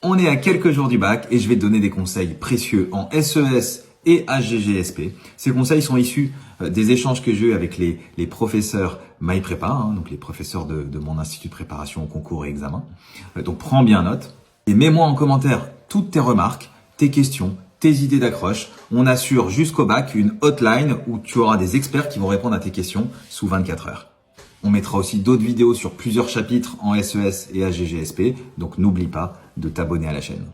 On est à quelques jours du bac et je vais te donner des conseils précieux en SES et HGGSP. Ces conseils sont issus des échanges que j'ai eu avec les professeurs MyPrépa, donc les professeurs de mon institut de préparation au concours et examen. Donc prends bien note et mets-moi en commentaire toutes tes remarques, tes questions, tes idées d'accroche. On assure jusqu'au bac une hotline où tu auras des experts qui vont répondre à tes questions sous 24 heures. On mettra aussi d'autres vidéos sur plusieurs chapitres en SES et HGGSP, donc n'oublie pas de t'abonner à la chaîne.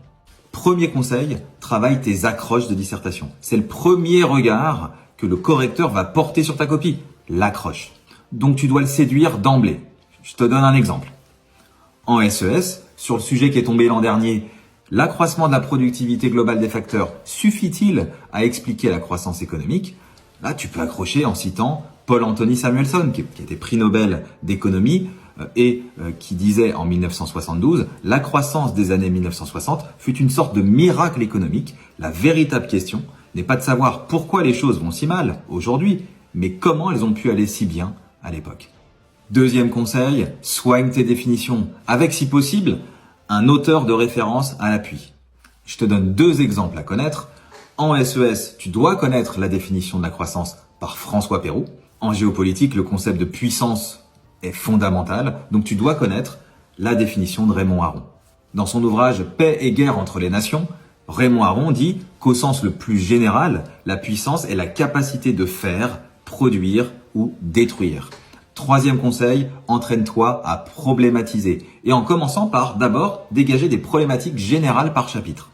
Premier conseil, travaille tes accroches de dissertation. C'est le premier regard que le correcteur va porter sur ta copie, l'accroche. Donc tu dois le séduire d'emblée. Je te donne un exemple. En SES, sur le sujet qui est tombé l'an dernier, l'accroissement de la productivité globale des facteurs suffit-il à expliquer la croissance économique? Là, tu peux accrocher en citant Paul Anthony Samuelson, qui était prix Nobel d'économie et qui disait en 1972 « La croissance des années 1960 fut une sorte de miracle économique. La véritable question n'est pas de savoir pourquoi les choses vont si mal aujourd'hui, mais comment elles ont pu aller si bien à l'époque. » Deuxième conseil, soigne tes définitions avec, si possible, un auteur de référence à l'appui. Je te donne deux exemples à connaître. En SES, tu dois connaître la définition de la croissance par François Perroux. En géopolitique, le concept de puissance est fondamental, donc tu dois connaître la définition de Raymond Aron. Dans son ouvrage « Paix et guerre entre les nations », Raymond Aron dit qu'au sens le plus général, la puissance est la capacité de faire, produire ou détruire. Troisième conseil, entraîne-toi à problématiser et en commençant par d'abord dégager des problématiques générales par chapitre.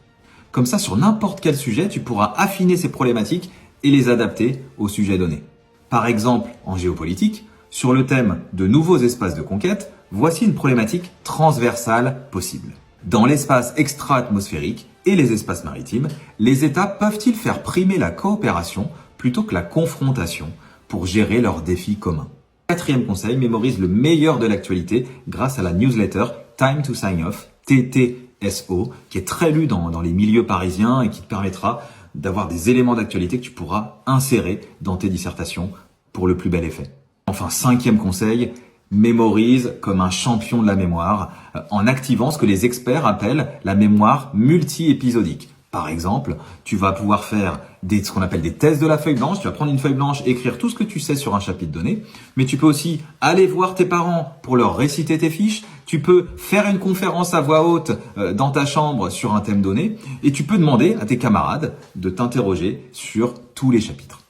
Comme ça, sur n'importe quel sujet, tu pourras affiner ces problématiques et les adapter au sujet donné. Par exemple, en géopolitique, sur le thème de nouveaux espaces de conquête, voici une problématique transversale possible. Dans l'espace extra-atmosphérique et les espaces maritimes, les États peuvent-ils faire primer la coopération plutôt que la confrontation pour gérer leurs défis communs? Quatrième conseil, mémorise le meilleur de l'actualité grâce à la newsletter Time to Sign Off, TTSO, qui est très lue dans les milieux parisiens et qui te permettra d'avoir des éléments d'actualité que tu pourras insérer dans tes dissertations pour le plus bel effet. Enfin, cinquième conseil, mémorise comme un champion de la mémoire en activant ce que les experts appellent la mémoire multi-épisodique. Par exemple, tu vas pouvoir faire ce qu'on appelle des tests de la feuille blanche. Tu vas prendre une feuille blanche, écrire tout ce que tu sais sur un chapitre donné. Mais tu peux aussi aller voir tes parents pour leur réciter tes fiches. Tu peux faire une conférence à voix haute dans ta chambre sur un thème donné. Et tu peux demander à tes camarades de t'interroger sur tous les chapitres.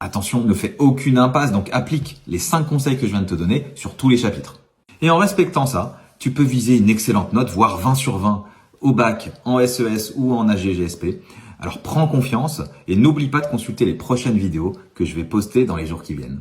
Attention, ne fais aucune impasse, donc applique les 5 conseils que je viens de te donner sur tous les chapitres. Et en respectant ça, tu peux viser une excellente note, voire 20 sur 20 au bac, en SES ou en HGGSP. Alors prends confiance et n'oublie pas de consulter les prochaines vidéos que je vais poster dans les jours qui viennent.